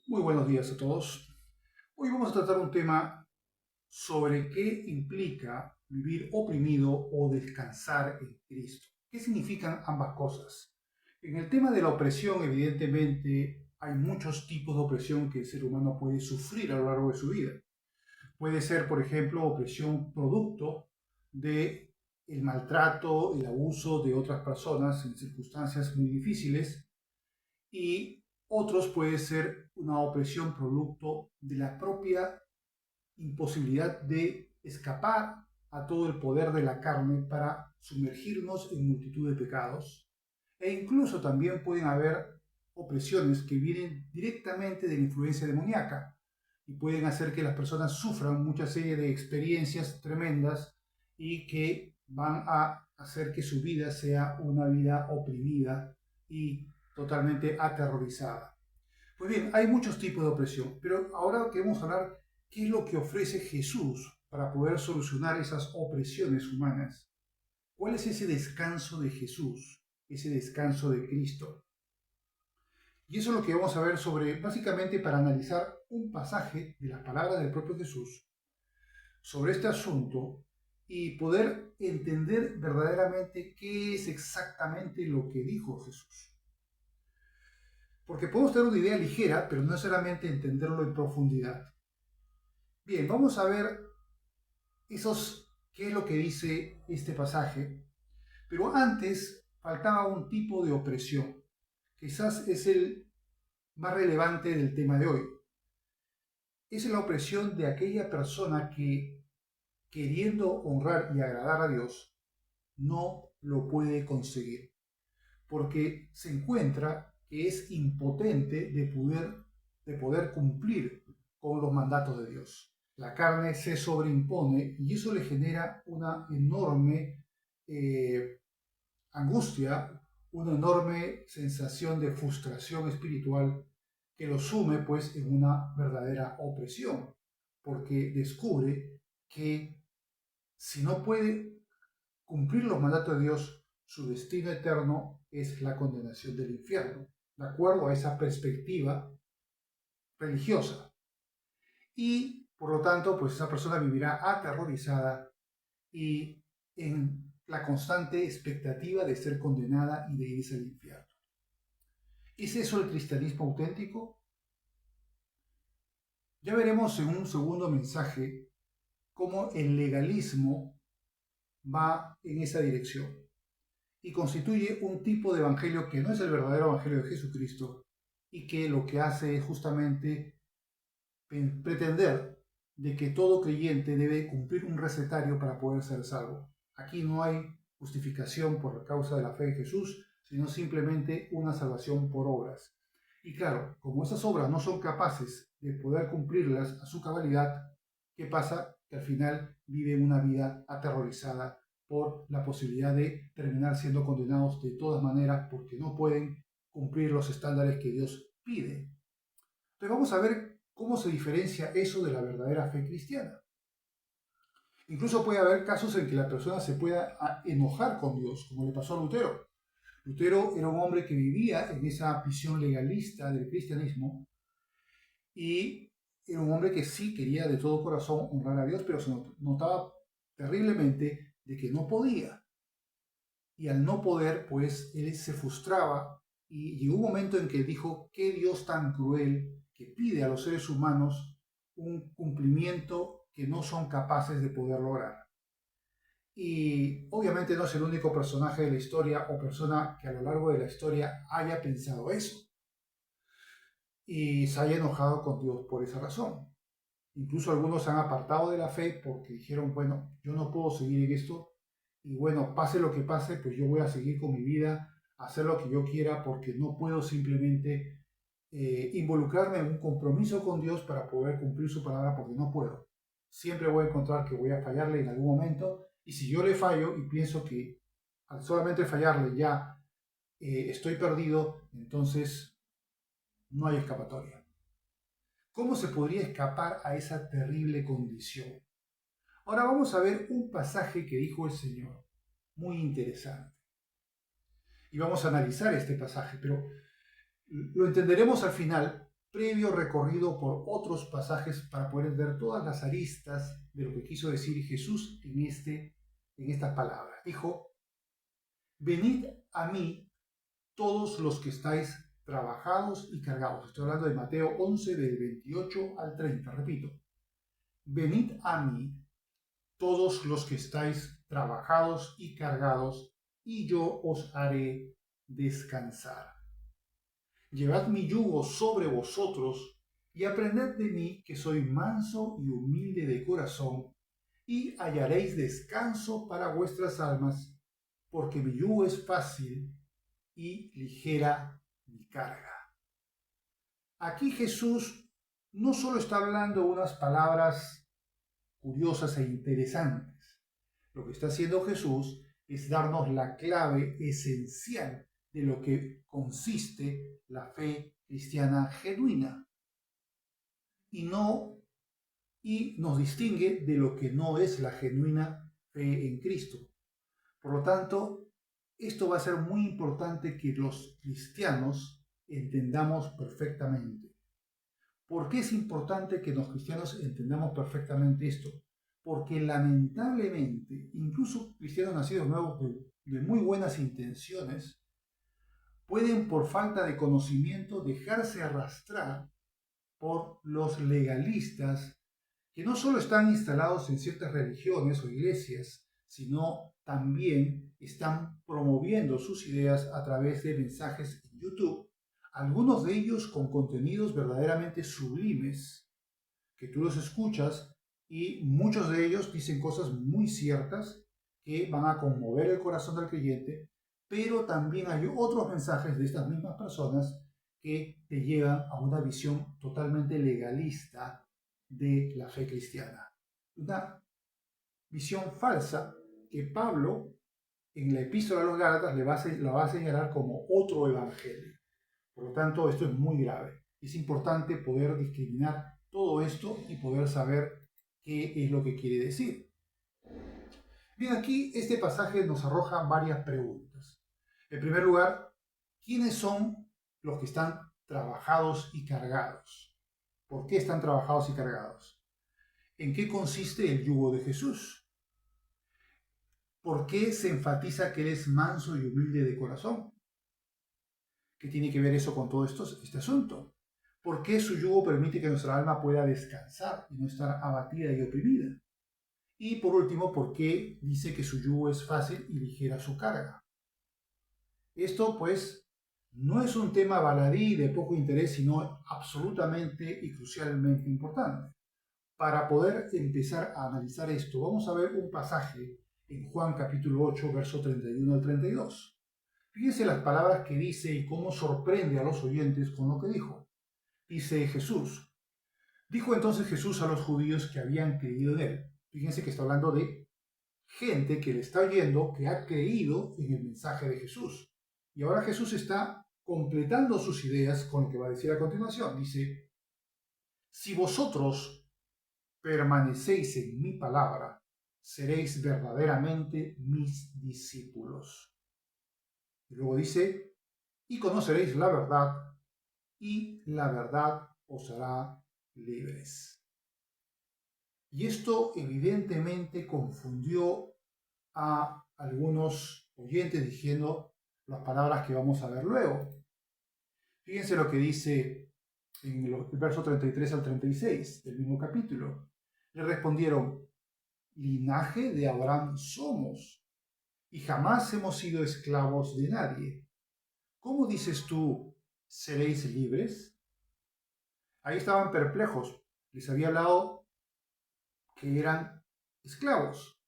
Muy buenos días a todos. Hoy vamos a tratar un tema sobre qué implica vivir oprimido o descansar en Cristo. ¿Qué significan ambas cosas? En el tema de la opresión, evidentemente, hay muchos tipos de opresión que el ser humano puede sufrir a lo largo de su vida. Puede ser, por ejemplo, opresión producto de el maltrato, el abuso de otras personas en circunstancias muy difíciles, y otros puede ser una opresión producto de la propia imposibilidad de escapar a todo el poder de la carne para sumergirnos en multitud de pecados. E incluso también pueden haber opresiones que vienen directamente de la influencia demoníaca y pueden hacer que las personas sufran mucha serie de experiencias tremendas y que van a hacer que su vida sea una vida oprimida y totalmente aterrorizada. Pues bien, hay muchos tipos de opresión, pero ahora queremos hablar qué es lo que ofrece Jesús para poder solucionar esas opresiones humanas. ¿Cuál es ese descanso de Jesús, ese descanso de Cristo? Y eso es lo que vamos a ver sobre, básicamente para analizar un pasaje de las palabras del propio Jesús sobre este asunto y poder entender verdaderamente qué es exactamente lo que dijo Jesús. Porque podemos tener una idea ligera, pero no necesariamente entenderlo en profundidad. Bien, vamos a ver qué es lo que dice este pasaje, pero antes faltaba un tipo de opresión. Quizás es el más relevante del tema de hoy. Es la opresión de aquella persona que, queriendo honrar y agradar a Dios, no lo puede conseguir, porque se encuentra que es impotente de poder cumplir con los mandatos de Dios. La carne se sobreimpone y eso le genera una enorme angustia, una enorme sensación de frustración espiritual que lo sume pues en una verdadera opresión, porque descubre que si no puede cumplir los mandatos de Dios, su destino eterno es la condenación del infierno, de acuerdo a esa perspectiva religiosa. Y por lo tanto, pues esa persona vivirá aterrorizada y en la constante expectativa de ser condenada y de irse al infierno. ¿Es eso el cristianismo auténtico? Ya veremos en un segundo mensaje cómo el legalismo va en esa dirección y constituye un tipo de evangelio que no es el verdadero evangelio de Jesucristo y que lo que hace es justamente pretender de que todo creyente debe cumplir un recetario para poder ser salvo. Aquí no hay justificación por la causa de la fe en Jesús, sino simplemente una salvación por obras. Y claro, como esas obras no son capaces de poder cumplirlas a su cabalidad, ¿qué pasa? Que al final viven una vida aterrorizada por la posibilidad de terminar siendo condenados de todas maneras porque no pueden cumplir los estándares que Dios pide. Entonces vamos a ver cómo se diferencia eso de la verdadera fe cristiana. Incluso puede haber casos en que la persona se pueda enojar con Dios, como le pasó a Lutero. Lutero era un hombre que vivía en esa visión legalista del cristianismo y era un hombre que sí quería de todo corazón honrar a Dios, pero se notaba terriblemente de que no podía. Y al no poder, pues él se frustraba y llegó un momento en que dijo, qué Dios tan cruel que pide a los seres humanos un cumplimiento que no son capaces de poder lograr. Y obviamente no es el único personaje de la historia o persona que a lo largo de la historia haya pensado eso y se haya enojado con Dios por esa razón. Incluso algunos se han apartado de la fe porque dijeron, bueno, yo no puedo seguir en esto y bueno, pase lo que pase, pues yo voy a seguir con mi vida, hacer lo que yo quiera porque no puedo simplemente involucrarme en un compromiso con Dios para poder cumplir su palabra porque no puedo. Siempre voy a encontrar que voy a fallarle en algún momento y si yo le fallo y pienso que al solamente fallarle ya estoy perdido, entonces no hay escapatoria. ¿Cómo se podría escapar a esa terrible condición? Ahora vamos a ver un pasaje que dijo el Señor, muy interesante. Y vamos a analizar este pasaje, pero lo entenderemos al final previo recorrido por otros pasajes para poder ver todas las aristas de lo que quiso decir Jesús en estas palabras. Dijo, venid a mí todos los que estáis trabajados y cargados. Estoy hablando de Mateo 11, del 28 al 30. Repito, venid a mí todos los que estáis trabajados y cargados, y yo os haré descansar. Llevad mi yugo sobre vosotros y aprended de mí, que soy manso y humilde de corazón, y hallaréis descanso para vuestras almas, porque mi yugo es fácil y ligera mi carga. Aquí Jesús no solo está hablando unas palabras curiosas e interesantes. Lo que está haciendo Jesús es darnos la clave esencial de lo que consiste la fe cristiana genuina y nos distingue de lo que no es la genuina fe en Cristo. Por lo tanto, esto va a ser muy importante que los cristianos entendamos perfectamente. ¿Por qué es importante que los cristianos entendamos perfectamente esto? Porque lamentablemente, incluso cristianos nacidos nuevos de muy buenas intenciones, pueden por falta de conocimiento dejarse arrastrar por los legalistas que no solo están instalados en ciertas religiones o iglesias, sino también están promoviendo sus ideas a través de mensajes en YouTube, algunos de ellos con contenidos verdaderamente sublimes, que tú los escuchas y muchos de ellos dicen cosas muy ciertas que van a conmover el corazón del creyente, pero también hay otros mensajes de estas mismas personas que te llevan a una visión totalmente legalista de la fe cristiana. Una visión falsa que Pablo en la epístola a los Gálatas la va a señalar como otro evangelio. Por lo tanto, esto es muy grave. Es importante poder discriminar todo esto y poder saber qué es lo que quiere decir. Bien, aquí este pasaje nos arroja varias preguntas. En primer lugar, ¿quiénes son los que están trabajados y cargados? ¿Por qué están trabajados y cargados? ¿En qué consiste el yugo de Jesús? ¿Por qué se enfatiza que Él es manso y humilde de corazón? ¿Qué tiene que ver eso con todo este asunto? ¿Por qué su yugo permite que nuestra alma pueda descansar y no estar abatida y oprimida? Y por último, ¿por qué dice que su yugo es fácil y ligera su carga? Esto, pues, no es un tema baladí de poco interés, sino absolutamente y crucialmente importante. Para poder empezar a analizar esto, vamos a ver un pasaje en Juan capítulo 8, verso 31 al 32. Fíjense las palabras que dice y cómo sorprende a los oyentes con lo que dijo. Dice Jesús. Dijo entonces Jesús a los judíos que habían creído en él. Fíjense que está hablando de gente que le está oyendo, que ha creído en el mensaje de Jesús. Y ahora Jesús está completando sus ideas con lo que va a decir a continuación. Dice, si vosotros permanecéis en mi palabra, seréis verdaderamente mis discípulos. Y luego dice, y conoceréis la verdad, y la verdad os hará libres. Y esto evidentemente confundió a algunos oyentes diciendo las palabras que vamos a ver luego. Fíjense lo que dice en el verso 33 al 36 del mismo capítulo. Le respondieron, linaje de Abraham somos, y jamás hemos sido esclavos de nadie. ¿Cómo dices tú, seréis libres? Ahí estaban perplejos. Les había hablado que eran esclavos.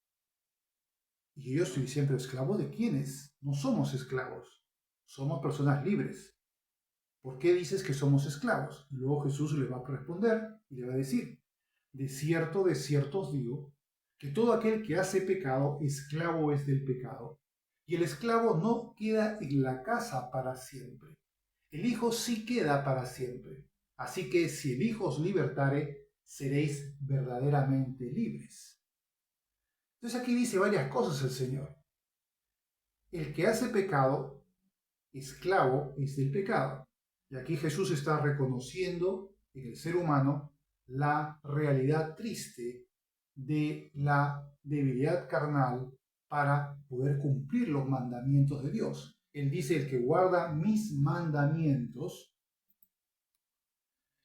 Y yo estoy diciendo, ¿esclavos de quiénes? No somos esclavos. Somos personas libres. ¿Por qué dices que somos esclavos? Y luego Jesús le va a responder y le va a decir, de cierto os digo, que todo aquel que hace pecado, esclavo es del pecado. Y el esclavo no queda en la casa para siempre. El Hijo sí queda para siempre. Así que si el Hijo os libertare, seréis verdaderamente libres. Entonces aquí dice varias cosas el Señor. El que hace pecado, esclavo es del pecado. Y aquí Jesús está reconociendo en el ser humano la realidad triste de la debilidad carnal para poder cumplir los mandamientos de Dios. Él dice, el que guarda mis mandamientos,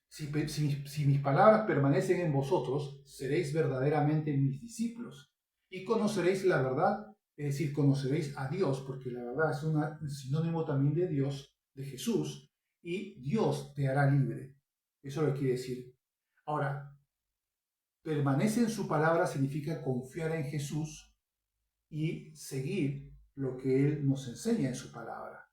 si mis palabras permanecen en vosotros, seréis verdaderamente mis discípulos y conoceréis la verdad, es decir, conoceréis a Dios, porque la verdad es un sinónimo también de Dios, de Jesús, y Dios te hará libre. Eso lo quiere decir. Ahora, permanece en su palabra significa confiar en Jesús y seguir lo que Él nos enseña en su palabra.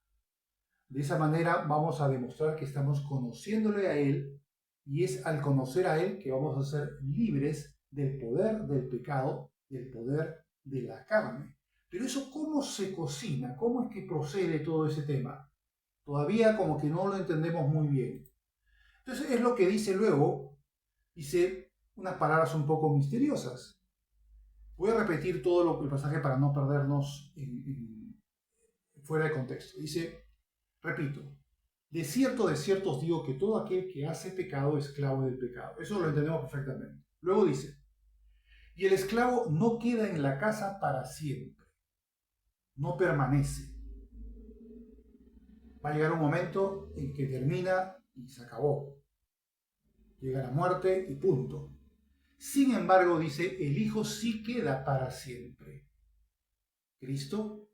De esa manera vamos a demostrar que estamos conociéndole a Él, y es al conocer a Él que vamos a ser libres del poder del pecado, del poder de la carne. Pero eso, ¿cómo se cocina? ¿Cómo es que procede todo ese tema? Todavía como que no lo entendemos muy bien. Entonces es lo que dice luego, dice unas palabras un poco misteriosas. Voy a repetir todo el pasaje para no perdernos fuera de contexto. Dice, repito, de cierto os digo que todo aquel que hace pecado es esclavo del pecado. Eso lo entendemos perfectamente. Luego dice, y el esclavo no queda en la casa para siempre, no permanece. Va a llegar un momento en que termina y se acabó. Llega la muerte y punto. Sin embargo, dice, el Hijo sí queda para siempre. Cristo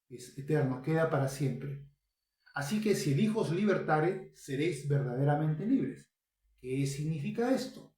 es eterno, queda para siempre. Así que si el Hijo os libertare, seréis verdaderamente libres. ¿Qué significa esto?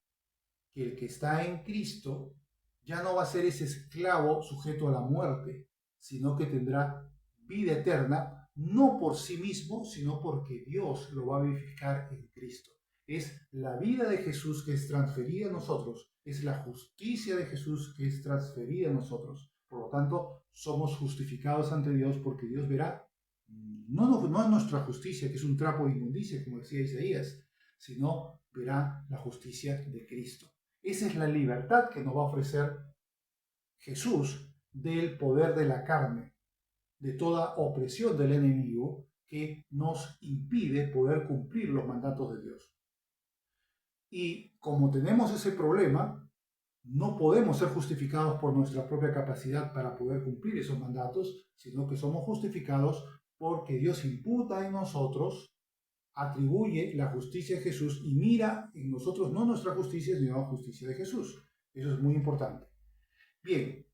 Que el que está en Cristo ya no va a ser ese esclavo sujeto a la muerte, sino que tendrá vida eterna, no por sí mismo, sino porque Dios lo va a vivificar en Cristo. Es la vida de Jesús que es transferida a nosotros, es la justicia de Jesús que es transferida a nosotros. Por lo tanto, somos justificados ante Dios porque Dios verá no nuestra justicia, que es un trapo de inmundicia, como decía Isaías, sino verá la justicia de Cristo. Esa es la libertad que nos va a ofrecer Jesús del poder de la carne, de toda opresión del enemigo que nos impide poder cumplir los mandatos de Dios. Y como tenemos ese problema, no podemos ser justificados por nuestra propia capacidad para poder cumplir esos mandatos, sino que somos justificados porque Dios imputa en nosotros, atribuye la justicia de Jesús y mira en nosotros no nuestra justicia, sino la justicia de Jesús. Eso es muy importante. Bien.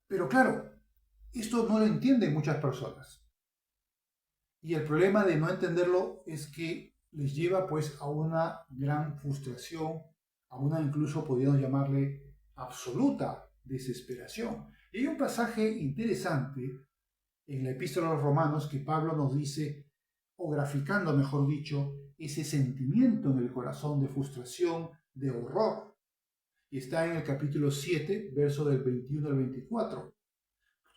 Pero claro, esto no lo entienden muchas personas. Y el problema de no entenderlo es que les lleva pues a una gran frustración, a una incluso podríamos llamarle absoluta desesperación. Y hay un pasaje interesante en la Epístola a los Romanos que Pablo nos dice, o graficando mejor dicho, ese sentimiento en el corazón de frustración, de horror. Y está en el capítulo 7, verso del 21 al 24.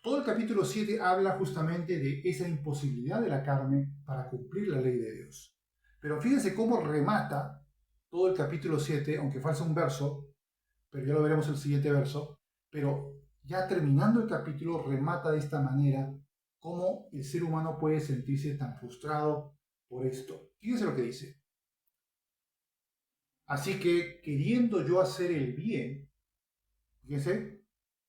Todo el capítulo 7 habla justamente de esa imposibilidad de la carne para cumplir la ley de Dios. Pero fíjense cómo remata todo el capítulo 7, aunque falta un verso, pero ya lo veremos en el siguiente verso, pero ya terminando el capítulo remata de esta manera cómo el ser humano puede sentirse tan frustrado por esto. Fíjense lo que dice. Así que queriendo yo hacer el bien, fíjense,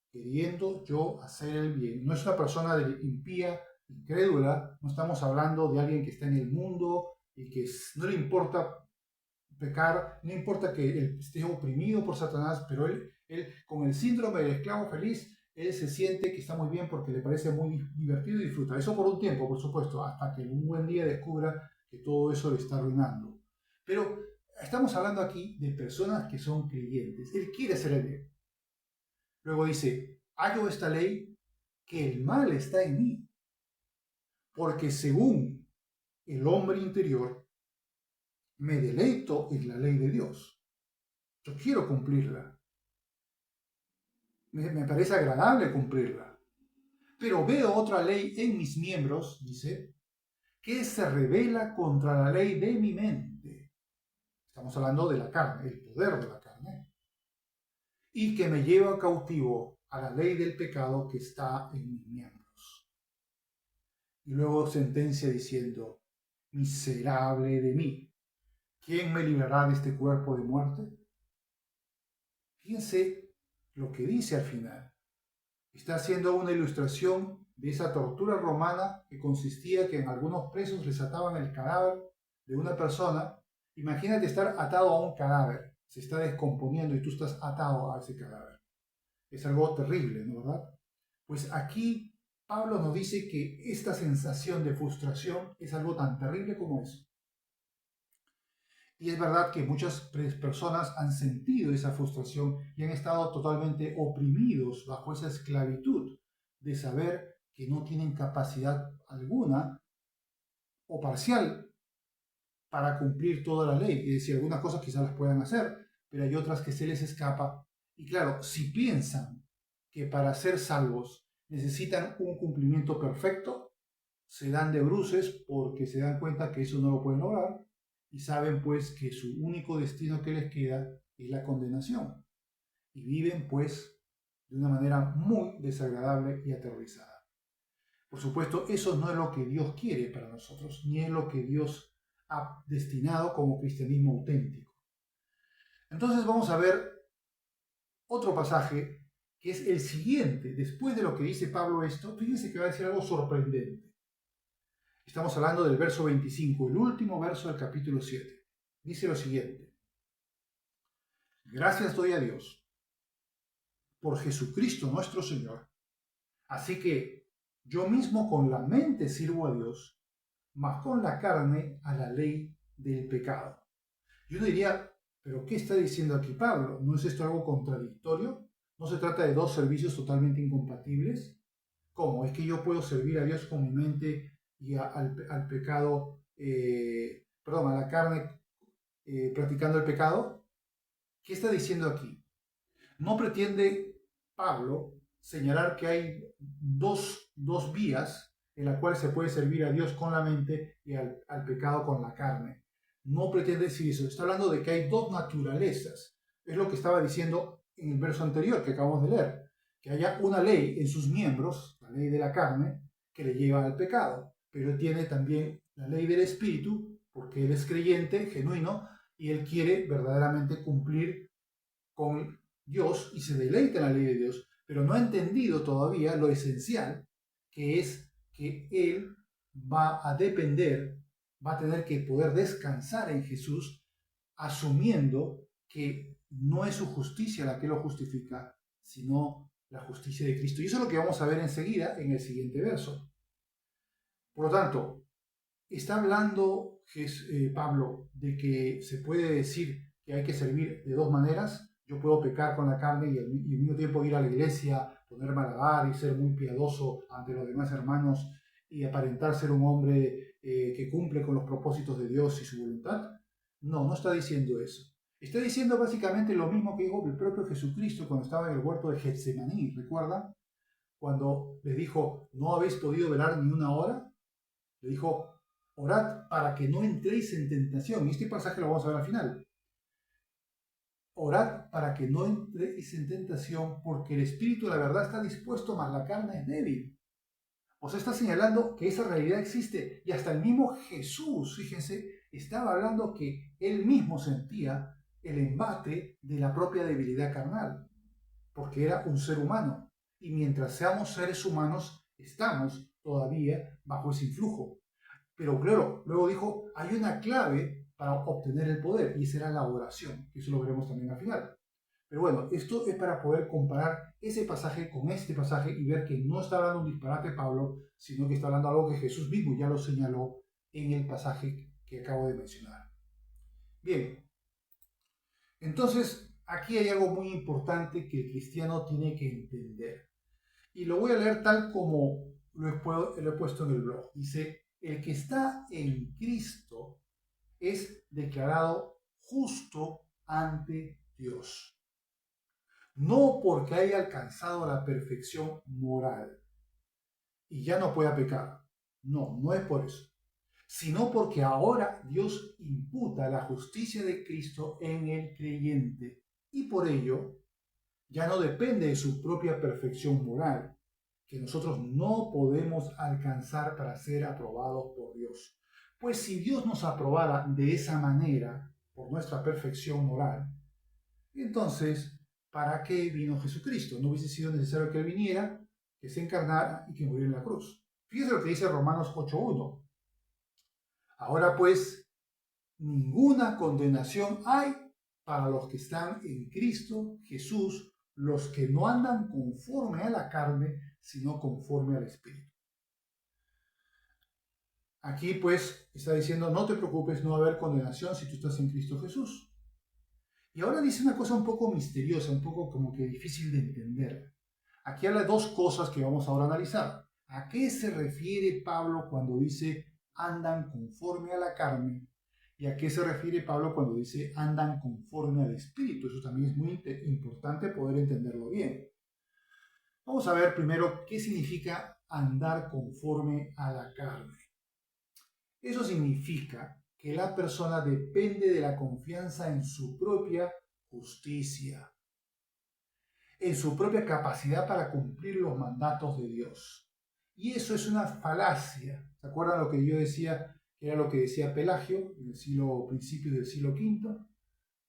queriendo yo hacer el bien. No es una persona impía, incrédula, no estamos hablando de alguien que está en el mundo y que no le importa pecar, no importa que él esté oprimido por Satanás, pero él con el síndrome del esclavo feliz, él se siente que está muy bien porque le parece muy divertido y disfruta. Eso por un tiempo, por supuesto, hasta que un buen día descubra que todo eso le está arruinando. Pero estamos hablando aquí de personas que son creyentes. Él quiere hacer el bien. Luego dice, hallo esta ley, que el mal está en mí, porque según el hombre interior, me deleito en la ley de Dios. Yo quiero cumplirla. Me parece agradable cumplirla. Pero veo otra ley en mis miembros, dice, que se revela contra la ley de mi mente. Estamos hablando de la carne, el poder de la carne. Y que me lleva cautivo a la ley del pecado que está en mis miembros. y luego sentencia diciendo, miserable de mí, ¿quién me librará de este cuerpo de muerte? Fíjense lo que dice al final. Está haciendo una ilustración de esa tortura romana que consistía que en algunos presos les ataban el cadáver de una persona. Imagínate estar atado a un cadáver, se está descomponiendo y tú estás atado a ese cadáver. Es algo terrible, ¿no verdad? Pues aquí Pablo nos dice que esta sensación de frustración es algo tan terrible como eso. Y es verdad que muchas personas han sentido esa frustración y han estado totalmente oprimidos bajo esa esclavitud de saber que no tienen capacidad alguna o parcial para cumplir toda la ley. Es decir, algunas cosas quizás las puedan hacer, pero hay otras que se les escapa. Y claro, si piensan que para ser salvos necesitan un cumplimiento perfecto, se dan de bruces porque se dan cuenta que eso no lo pueden lograr y saben pues que su único destino que les queda es la condenación. Y viven pues de una manera muy desagradable y aterrorizada. Por supuesto, eso no es lo que Dios quiere para nosotros, ni es lo que Dios ha destinado como cristianismo auténtico. Entonces vamos a ver otro pasaje que es el siguiente. Después de lo que dice Pablo esto, fíjense que va a decir algo sorprendente. Estamos hablando del verso 25, el último verso del capítulo 7. Dice lo siguiente. Gracias doy a Dios por Jesucristo nuestro Señor. Así que yo mismo con la mente sirvo a Dios, mas con la carne a la ley del pecado. Yo diría, ¿pero qué está diciendo aquí Pablo? ¿No es esto algo contradictorio? ¿No se trata de dos servicios totalmente incompatibles? ¿Cómo? ¿Es que yo puedo servir a Dios con mi mente y al pecado, a la carne practicando el pecado? ¿Qué está diciendo aquí? No pretende Pablo señalar que hay dos vías en las cuales se puede servir a Dios con la mente y al pecado con la carne. No pretende decir eso. Está hablando de que hay dos naturalezas. Es lo que estaba diciendo en el verso anterior que acabamos de leer. Que haya una ley en sus miembros, la ley de la carne, que le lleva al pecado. Pero tiene también la ley del espíritu, porque él es creyente, genuino, y él quiere verdaderamente cumplir con Dios y se deleita en la ley de Dios, pero no ha entendido todavía lo esencial, que es que él va a depender, va a tener que poder descansar en Jesús, asumiendo que no es su justicia la que lo justifica, sino la justicia de Cristo. Y eso es lo que vamos a ver enseguida en el siguiente verso. Por lo tanto, está hablando Pablo de que se puede decir que hay que servir de dos maneras. Yo puedo pecar con la carne y al mismo tiempo ir a la iglesia, ponerme a alabar y ser muy piadoso ante los demás hermanos y aparentar ser un hombre que cumple con los propósitos de Dios y su voluntad. No, no está diciendo eso. Está diciendo básicamente lo mismo que dijo el propio Jesucristo cuando estaba en el huerto de Getsemaní. ¿Recuerdan? Cuando les dijo, ¿no habéis podido velar ni una hora? Le dijo, orad para que no entréis en tentación. Y este pasaje lo vamos a ver al final. Orad para que no entréis en tentación, porque el espíritu, la verdad, está dispuesto, mas la carne es débil. O sea, está señalando que esa realidad existe. Y hasta el mismo Jesús, fíjense, estaba hablando que él mismo sentía el embate de la propia debilidad carnal, porque era un ser humano. Y mientras seamos seres humanos, estamos todavía bajo ese influjo. Pero claro, luego dijo, hay una clave para obtener el poder, y esa era la oración, que eso lo veremos también al final. Pero bueno, esto es para poder comparar ese pasaje con este pasaje y ver que no está hablando un disparate Pablo, sino que está hablando algo que Jesús mismo ya lo señaló en el pasaje que acabo de mencionar. Bien, entonces aquí hay algo muy importante que el cristiano tiene que entender. Y lo voy a leer tal como lo he puesto en el blog. Dice, el que está en Cristo es declarado justo ante Dios. No porque haya alcanzado la perfección moral y ya no pueda pecar. No, no es por eso. Sino porque ahora Dios imputa la justicia de Cristo en el creyente y por ello ya no depende de su propia perfección moral, que nosotros no podemos alcanzar para ser aprobados por Dios. Pues si Dios nos aprobara de esa manera, por nuestra perfección moral, entonces, ¿para qué vino Jesucristo? No hubiese sido necesario que Él viniera, que se encarnara y que muriera en la cruz. Fíjense lo que dice Romanos 8:1. Ahora pues, ninguna condenación hay para los que están en Cristo Jesús, los que no andan conforme a la carne, sino conforme al Espíritu. Aquí pues está diciendo, no te preocupes, no va a haber condenación si tú estás en Cristo Jesús. Y ahora dice una cosa un poco misteriosa, un poco como que difícil de entender. Aquí habla de dos cosas que vamos ahora a analizar. ¿A qué se refiere Pablo cuando dice andan conforme a la carne? ¿Y a qué se refiere Pablo cuando dice andan conforme al Espíritu? Eso también es muy importante poder entenderlo bien. Vamos a ver primero qué significa andar conforme a la carne. Eso significa que la persona depende de la confianza en su propia justicia, en su propia capacidad para cumplir los mandatos de Dios. Y eso es una falacia. ¿Se acuerdan lo que yo decía? Que era lo que decía Pelagio en el principios del siglo V,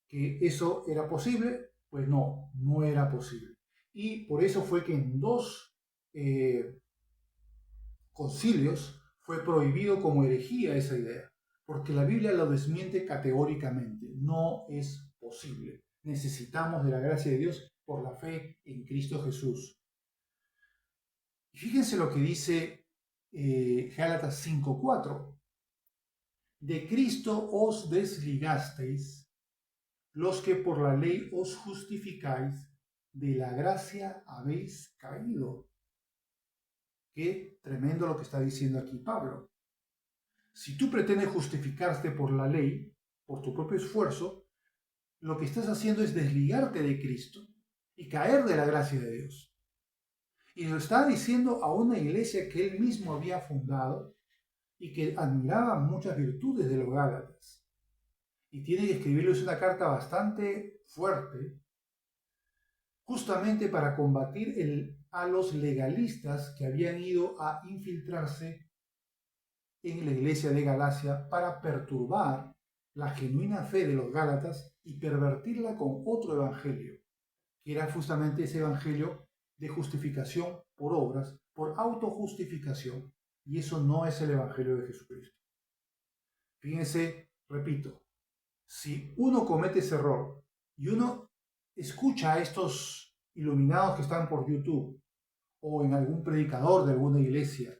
que eso era posible. Pues no, no era posible. Y por eso fue que en dos concilios fue prohibido como herejía esa idea, porque la Biblia lo desmiente categóricamente. No es posible. Necesitamos de la gracia de Dios por la fe en Cristo Jesús. Y fíjense lo que dice Gálatas 5:4. De Cristo os desligasteis, los que por la ley os justificáis, de la gracia habéis caído. Qué tremendo lo que está diciendo aquí Pablo. Si tú pretendes justificarte por la ley, por tu propio esfuerzo, lo que estás haciendo es desligarte de Cristo y caer de la gracia de Dios. Y lo está diciendo a una iglesia que él mismo había fundado y que admiraba muchas virtudes de los Gálatas. Y tiene que escribirles una carta bastante fuerte, justamente para combatir a los legalistas que habían ido a infiltrarse en la iglesia de Galacia para perturbar la genuina fe de los Gálatas y pervertirla con otro evangelio, que era justamente ese evangelio de justificación por obras, por autojustificación, y eso no es el evangelio de Jesucristo. Fíjense, repito, si uno comete ese error y uno escucha a estos iluminados que están por YouTube o en algún predicador de alguna iglesia,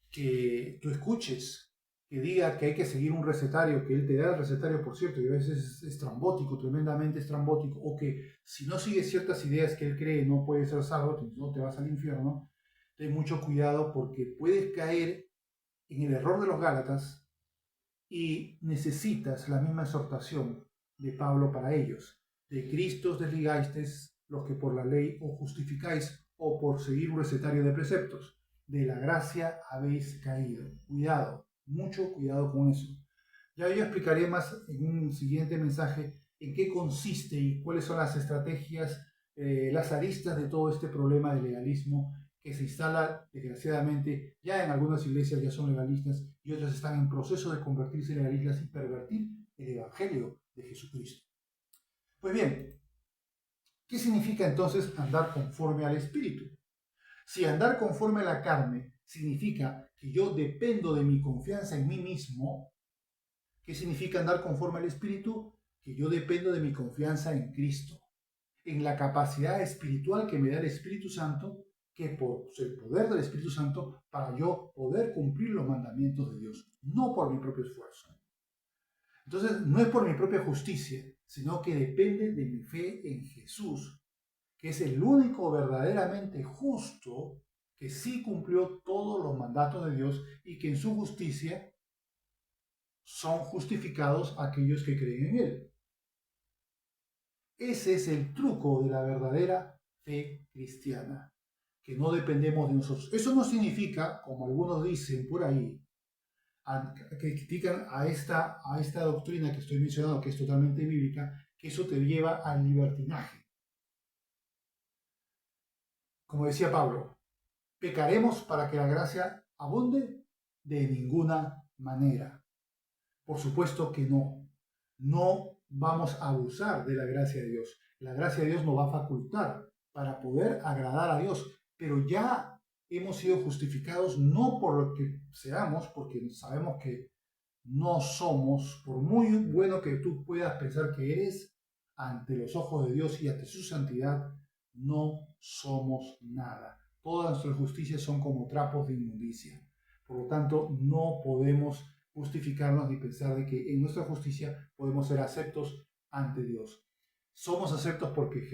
que tú escuches, que diga que hay que seguir un recetario, que él te da el recetario, por cierto, y a veces es estrambótico, tremendamente estrambótico, o que si no sigues ciertas ideas que él cree no puedes ser salvo, no te vas al infierno, ten mucho cuidado porque puedes caer en el error de los Gálatas y necesitas la misma exhortación de Pablo para ellos. De Cristo os desligasteis, los que por la ley os justificáis, o por seguir un recetario de preceptos. De la gracia habéis caído. Cuidado, mucho cuidado con eso. Ya yo explicaré más en un siguiente mensaje en qué consiste y cuáles son las estrategias, las aristas de todo este problema de legalismo que se instala, desgraciadamente, ya en algunas iglesias ya son legalistas y otras están en proceso de convertirse en legalistas y pervertir el Evangelio de Jesucristo. Pues bien, ¿qué significa entonces andar conforme al Espíritu? Si andar conforme a la carne significa que yo dependo de mi confianza en mí mismo, ¿qué significa andar conforme al Espíritu? Que yo dependo de mi confianza en Cristo, en la capacidad espiritual que me da el Espíritu Santo, que por el poder del Espíritu Santo, para yo poder cumplir los mandamientos de Dios, no por mi propio esfuerzo. Entonces, no es por mi propia justicia, sino que depende de mi fe en Jesús, que es el único verdaderamente justo que sí cumplió todos los mandatos de Dios y que en su justicia son justificados aquellos que creen en Él. Ese es el truco de la verdadera fe cristiana, que no dependemos de nosotros. Eso no significa, como algunos dicen por ahí, que critican a esta doctrina que estoy mencionando, que es totalmente bíblica, que eso te lleva al libertinaje. Como decía Pablo, ¿Pecaremos para que la gracia abunde? De ninguna manera. Por supuesto que no. No vamos a abusar de la gracia de Dios. La gracia de Dios nos va a facultar para poder agradar a Dios, pero ya hemos sido justificados no por lo que seamos, porque sabemos que no somos, por muy bueno que tú puedas pensar que eres, ante los ojos de Dios y ante su santidad, no somos nada. Todas nuestras justicias son como trapos de inmundicia. Por lo tanto, no podemos justificarnos ni pensar de que en nuestra justicia podemos ser aceptos ante Dios. Somos aceptos porque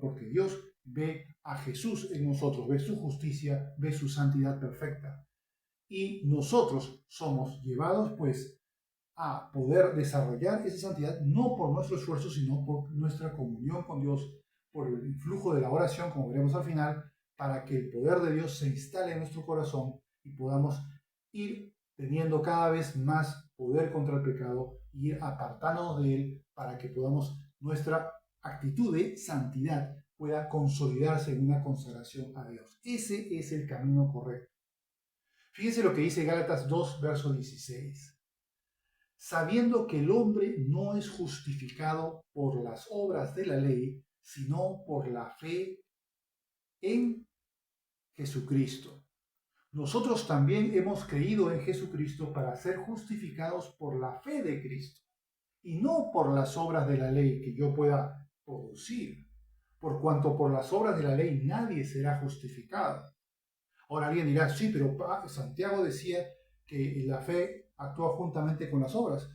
porque Dios ve a Jesús en nosotros, ve su justicia, ve su santidad perfecta. Y nosotros somos llevados pues a poder desarrollar esa santidad no por nuestro esfuerzo, sino por nuestra comunión con Dios, por el influjo de la oración, como veremos al final, para que el poder de Dios se instale en nuestro corazón y podamos ir teniendo cada vez más poder contra el pecado y ir apartándonos de él para que podamos, nuestra actitud de santidad pueda consolidarse en una consagración a Dios. Ese es el camino correcto. Fíjense lo que dice Gálatas 2, verso 16. Sabiendo que el hombre no es justificado por las obras de la ley, sino por la fe en Jesucristo. Nosotros también hemos creído en Jesucristo para ser justificados por la fe de Cristo, y no por las obras de la ley que yo pueda producir, por cuanto por las obras de la ley nadie será justificado. Ahora alguien dirá, sí, pero Santiago decía que la fe actúa juntamente con las obras.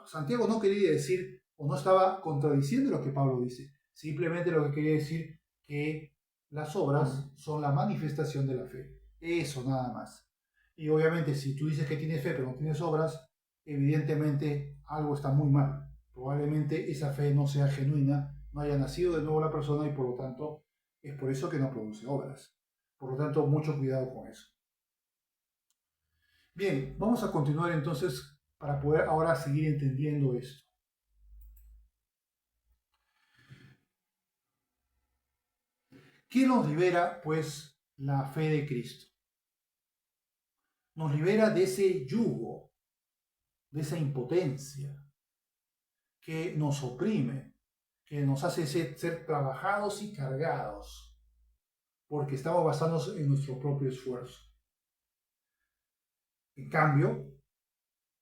Santiago no quería decir, o no estaba contradiciendo lo que Pablo dice, simplemente lo que quería decir que las obras son la manifestación de la fe. Eso nada más. Y obviamente si tú dices que tienes fe pero no tienes obras, evidentemente algo está muy mal. Probablemente esa fe no sea genuina, no haya nacido de nuevo la persona y por lo tanto es por eso que no produce obras. Por lo tanto, mucho cuidado con eso. Bien, vamos a continuar entonces para poder ahora seguir entendiendo esto. ¿Qué nos libera, pues, la fe de Cristo? Nos libera de ese yugo, de esa impotencia que nos oprime, que nos hace ser trabajados y cargados, porque estamos basándonos en nuestro propio esfuerzo. En cambio,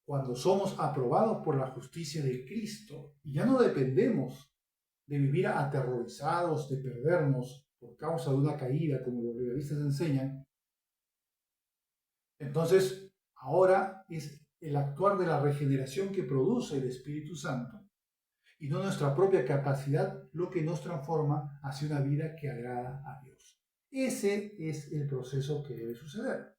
cuando somos aprobados por la justicia de Cristo y ya no dependemos de vivir aterrorizados, de perdernos por causa de una caída, como los legalistas enseñan, entonces ahora es el actuar de la regeneración que produce el Espíritu Santo y no nuestra propia capacidad lo que nos transforma hacia una vida que agrada a Dios. Ese es el proceso que debe suceder.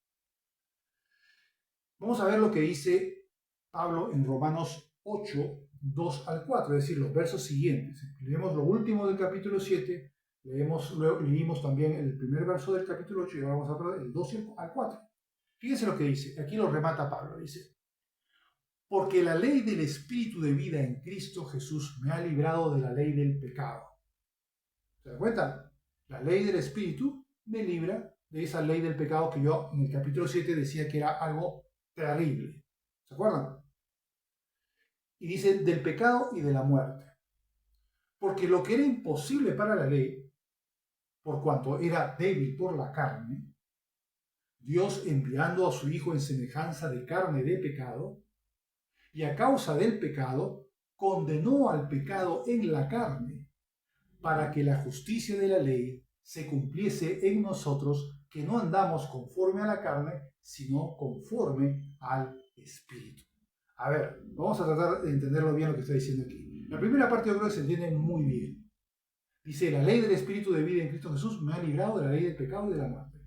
Vamos a ver lo que dice Pablo en Romanos 8, 2 al 4, es decir, los versos siguientes. Leemos lo último del capítulo 7, leímos también el primer verso del capítulo 8 y ahora vamos a ver el 2 al 4. Fíjense lo que dice, aquí lo remata Pablo, dice: porque la ley del Espíritu de vida en Cristo Jesús me ha librado de la ley del pecado. ¿Se dan cuenta? La ley del Espíritu me libra de esa ley del pecado que yo en el capítulo 7 decía que era algo terrible. ¿Se acuerdan? Y dice del pecado y de la muerte. Porque lo que era imposible para la ley, por cuanto era débil por la carne, Dios enviando a su Hijo en semejanza de carne de pecado, y a causa del pecado, condenó al pecado en la carne, para que la justicia de la ley se cumpliese en nosotros, que no andamos conforme a la carne, sino conforme al Espíritu. A ver, vamos a tratar de entenderlo bien lo que está diciendo aquí. La primera parte yo creo que se entiende muy bien. Dice, la ley del Espíritu de vida en Cristo Jesús me ha librado de la ley del pecado y de la muerte.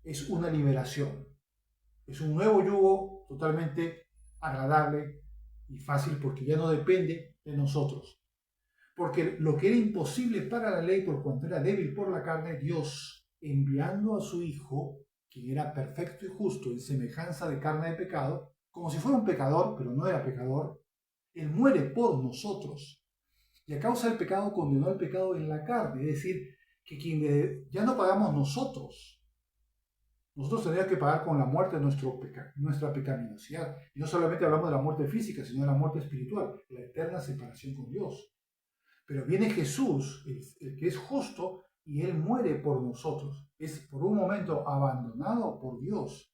Es una liberación. Es un nuevo yugo totalmente agradable y fácil porque ya no depende de nosotros. Porque lo que era imposible para la ley por cuanto era débil por la carne, Dios, enviando a su Hijo, quien era perfecto y justo en semejanza de carne de pecado, como si fuera un pecador, pero no era pecador, Él muere por nosotros. Y a causa del pecado condenó al pecado en la carne, es decir, que ya no pagamos nosotros nosotros tendríamos que pagar con la muerte nuestra pecaminosidad. Y no solamente hablamos de la muerte física, sino de la muerte espiritual, la eterna separación con Dios. Pero viene Jesús, el que es justo, y Él muere por nosotros. Es por un momento abandonado por Dios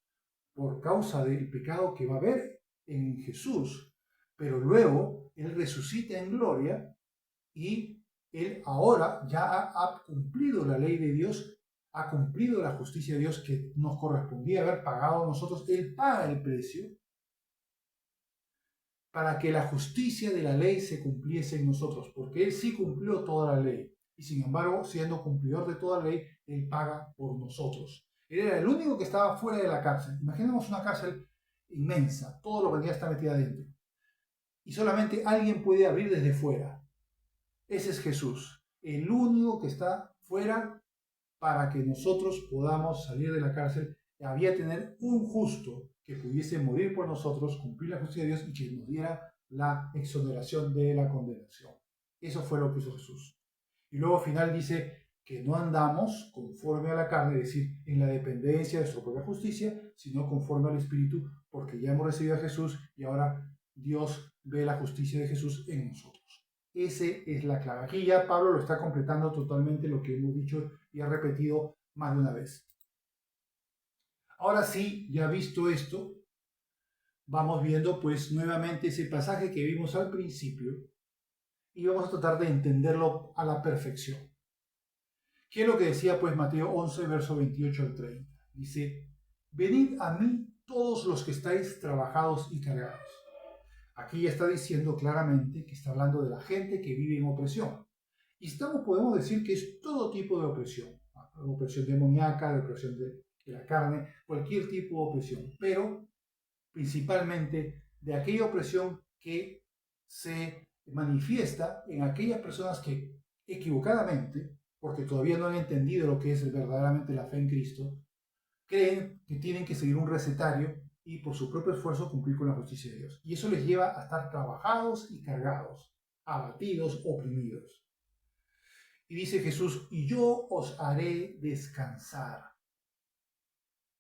por causa del pecado que va a haber en Jesús. Pero luego Él resucita en gloria y Él ahora ya ha cumplido la ley de Dios, ha cumplido la justicia de Dios que nos correspondía haber pagado a nosotros. Él paga el precio para que la justicia de la ley se cumpliese en nosotros, porque Él sí cumplió toda la ley, y sin embargo, siendo cumplidor de toda la ley, Él paga por nosotros. Él era el único que estaba fuera de la cárcel. Imaginemos una cárcel inmensa, todo lo que tenía está metido adentro, y solamente alguien puede abrir desde fuera. Ese es Jesús, el único que está fuera para que nosotros podamos salir de la cárcel. Había tener un justo que pudiese morir por nosotros, cumplir la justicia de Dios y que nos diera la exoneración de la condenación. Eso fue lo que hizo Jesús. Y luego al final dice que no andamos conforme a la carne, es decir, en la dependencia de nuestra propia justicia, sino conforme al Espíritu, porque ya hemos recibido a Jesús y ahora Dios ve la justicia de Jesús en nosotros. Esa es la clave. Aquí ya Pablo lo está completando totalmente lo que hemos dicho y ha repetido más de una vez. Ahora sí, ya visto esto, vamos viendo pues nuevamente ese pasaje que vimos al principio y vamos a tratar de entenderlo a la perfección. ¿Qué es lo que decía pues Mateo 11, verso 28 al 30? Dice, venid a mí todos los que estáis trabajados y cargados. Aquí ya está diciendo claramente que está hablando de la gente que vive en opresión. Y podemos decir que es todo tipo de opresión. Opresión demoníaca, de opresión de la carne, cualquier tipo de opresión. Pero principalmente de aquella opresión que se manifiesta en aquellas personas que equivocadamente, porque todavía no han entendido lo que es verdaderamente la fe en Cristo, creen que tienen que seguir un recetario y por su propio esfuerzo cumplir con la justicia de Dios. Y eso les lleva a estar trabajados y cargados, abatidos, oprimidos. Y dice Jesús, y yo os haré descansar.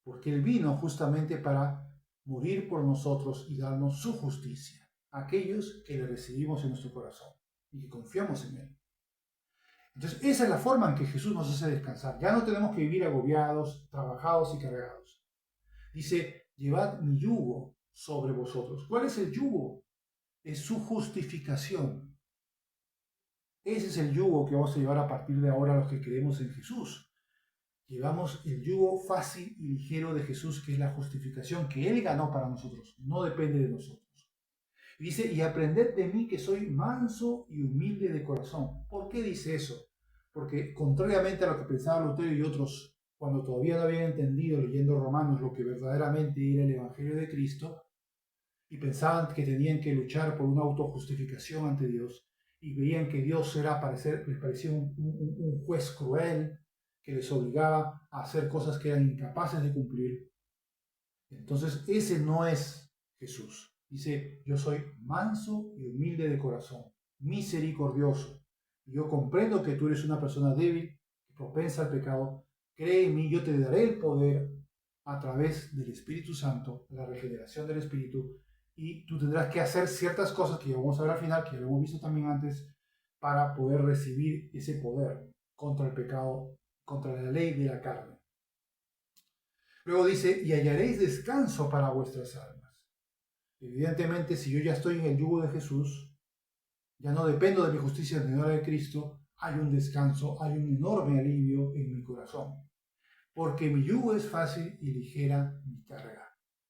Porque Él vino justamente para morir por nosotros y darnos su justicia. Aquellos que le recibimos en nuestro corazón y que confiamos en Él. Entonces, esa es la forma en que Jesús nos hace descansar. Ya no tenemos que vivir agobiados, trabajados y cargados. Dice, llevad mi yugo sobre vosotros. ¿Cuál es el yugo? Es su justificación. Ese es el yugo que vamos a llevar a partir de ahora los que creemos en Jesús. Llevamos el yugo fácil y ligero de Jesús, que es la justificación que Él ganó para nosotros. No depende de nosotros. Dice, y aprended de mí que soy manso y humilde de corazón. ¿Por qué dice eso? Porque contrariamente a lo que pensaba Lutero y otros, cuando todavía no habían entendido leyendo Romanos lo que verdaderamente era el Evangelio de Cristo, y pensaban que tenían que luchar por una autojustificación ante Dios, y veían que Dios les parecía un juez cruel, que les obligaba a hacer cosas que eran incapaces de cumplir. Entonces ese no es Jesús. Dice, yo soy manso y humilde de corazón, misericordioso. Yo comprendo que tú eres una persona débil, propensa al pecado. Cree en mí, yo te daré el poder a través del Espíritu Santo, la regeneración del Espíritu, y tú tendrás que hacer ciertas cosas que vamos a ver al final, que lo hemos visto también antes, para poder recibir ese poder contra el pecado, contra la ley de la carne. Luego dice, y hallaréis descanso para vuestras almas. Evidentemente, si yo ya estoy en el yugo de Jesús, ya no dependo de mi justicia sino de Cristo, hay un descanso, hay un enorme alivio en mi corazón. Porque mi yugo es fácil y ligera mi carga.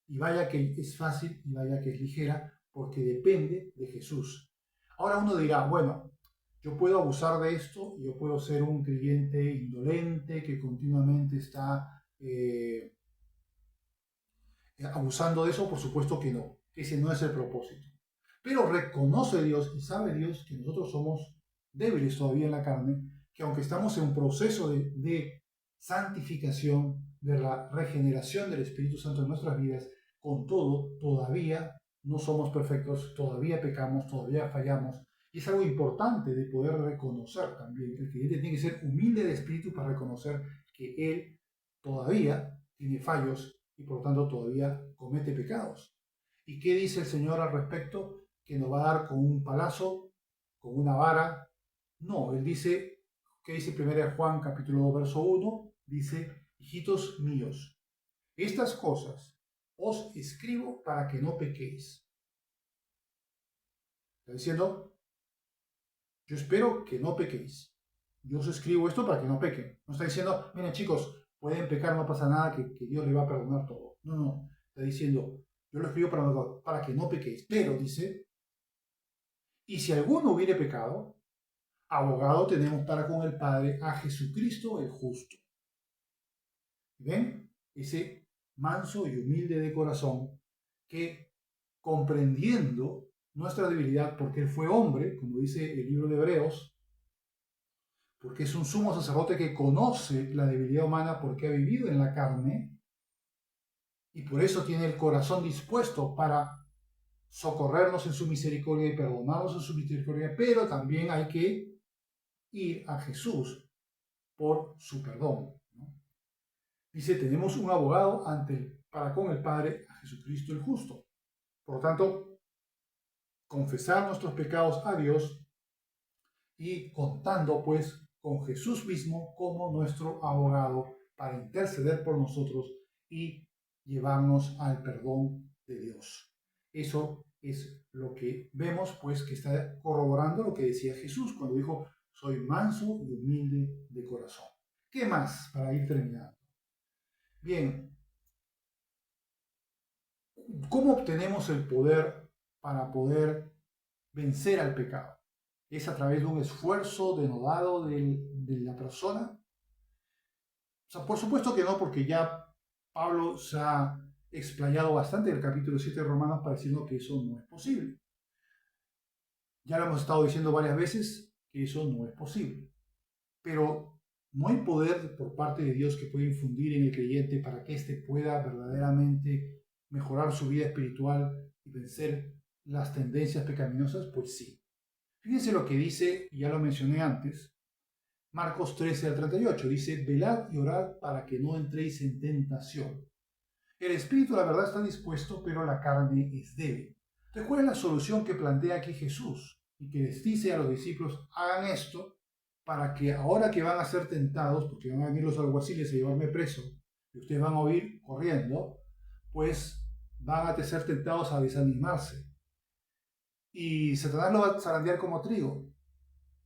Y vaya que es fácil y vaya que es ligera, porque depende de Jesús. Ahora uno dirá, bueno, yo puedo abusar de esto, yo puedo ser un creyente indolente que continuamente está abusando de eso. Por supuesto que no. Ese no es el propósito. Pero reconoce Dios y sabe Dios que nosotros somos débiles todavía en la carne, que aunque estamos en un proceso de santificación, de la regeneración del Espíritu Santo en nuestras vidas, con todo, todavía no somos perfectos, todavía pecamos, todavía fallamos. Y es algo importante de poder reconocer también. El creyente tiene que ser humilde de espíritu para reconocer que él todavía tiene fallos y por lo tanto todavía comete pecados. ¿Y qué dice el Señor al respecto? ¿Que nos va a dar con un palazo, con una vara? No, Él dice, ¿qué dice 1 Juan capítulo 2, verso 1? Dice, hijitos míos, estas cosas os escribo para que no pequéis. Está diciendo, yo espero que no pequéis. Yo os escribo esto para que no pequen. No está diciendo, miren chicos, pueden pecar, no pasa nada, que Dios le va a perdonar todo. No, no. Está diciendo, yo lo escribo para que no pequéis. Pero dice, y si alguno hubiere pecado, abogado tenemos para con el Padre a Jesucristo el justo. ¿Ven? Ese manso y humilde de corazón que, comprendiendo nuestra debilidad, porque Él fue hombre, como dice el libro de Hebreos, porque es un sumo sacerdote que conoce la debilidad humana porque ha vivido en la carne y por eso tiene el corazón dispuesto para socorrernos en su misericordia y perdonarnos en su misericordia, pero también hay que ir a Jesús por su perdón, ¿no? Dice, tenemos un abogado para con el Padre, a Jesucristo el justo. Por lo tanto, confesar nuestros pecados a Dios y contando pues con Jesús mismo como nuestro abogado para interceder por nosotros y llevarnos al perdón de Dios. Eso es lo que vemos, pues, que está corroborando lo que decía Jesús cuando dijo, soy manso y humilde de corazón. ¿Qué más para ir terminando? Bien, ¿cómo obtenemos el poder para poder vencer al pecado? ¿Es a través de un esfuerzo denodado de la persona? O sea, por supuesto que no, porque ya Pablo se ha explayado bastante en el capítulo 7 de Romanos para decirnos que eso no es posible. Ya lo hemos estado diciendo varias veces que eso no es posible. Pero no hay poder por parte de Dios que pueda infundir en el creyente para que éste pueda verdaderamente mejorar su vida espiritual y vencer las tendencias pecaminosas. Pues sí. Fíjense lo que dice, y ya lo mencioné antes, Marcos 13 al 38. Dice, velad y orad para que no entréis en tentación. El espíritu, la verdad, está dispuesto, pero la carne es débil. Entonces, ¿cuál es la solución que plantea aquí Jesús? Y que les dice a los discípulos, hagan esto para que ahora que van a ser tentados, porque van a venir los alguaciles a llevarme preso, y ustedes van a huir corriendo, pues van a ser tentados a desanimarse. Y Satanás lo va a zarandear como trigo.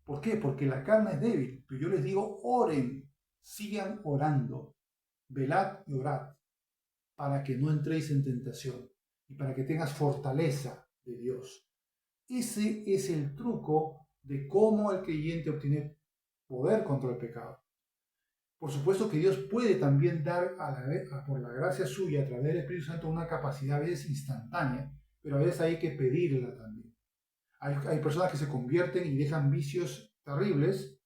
¿Por qué? Porque la carne es débil. Pero yo les digo, oren, sigan orando, velad y orad, para que no entréis en tentación y para que tengas fortaleza de Dios. Ese es el truco de cómo el creyente obtiene poder contra el pecado. Por supuesto que Dios puede también dar por la gracia suya a través del Espíritu Santo una capacidad a veces instantánea, pero a veces hay que pedirla también. Hay personas que se convierten y dejan vicios terribles,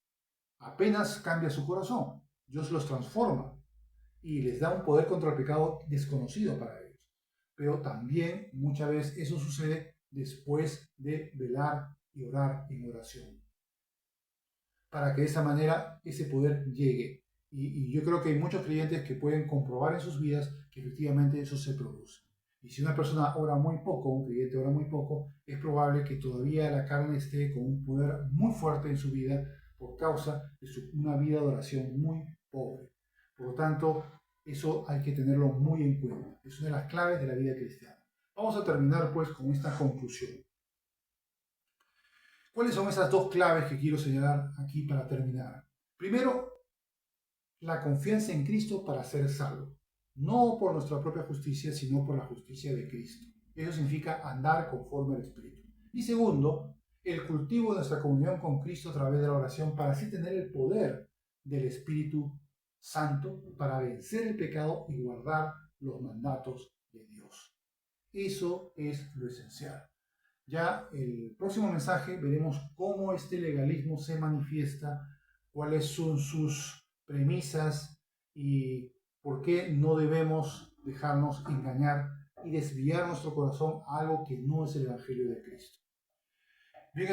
apenas cambia su corazón. Dios los transforma y les da un poder contra el pecado desconocido para ellos. Pero también muchas veces eso sucede después de velar y orar en oración, para que de esa manera ese poder llegue. Y yo creo que hay muchos creyentes que pueden comprobar en sus vidas que efectivamente eso se produce. Y si una persona ora muy poco, un creyente ora muy poco, es probable que todavía la carne esté con un poder muy fuerte en su vida por causa de una vida de oración muy pobre. Por lo tanto, eso hay que tenerlo muy en cuenta. Es una de las claves de la vida cristiana. Vamos a terminar pues con esta conclusión. ¿Cuáles son esas dos claves que quiero señalar aquí para terminar? Primero, la confianza en Cristo para ser salvo. No por nuestra propia justicia, sino por la justicia de Cristo. Eso significa andar conforme al Espíritu. Y segundo, el cultivo de nuestra comunión con Cristo a través de la oración para así tener el poder del Espíritu Santo para vencer el pecado y guardar los mandatos de Dios. Eso es lo esencial. Ya el próximo mensaje veremos cómo este legalismo se manifiesta, cuáles son sus premisas y por qué no debemos dejarnos engañar y desviar nuestro corazón a algo que no es el Evangelio de Cristo. Bien, hermanos.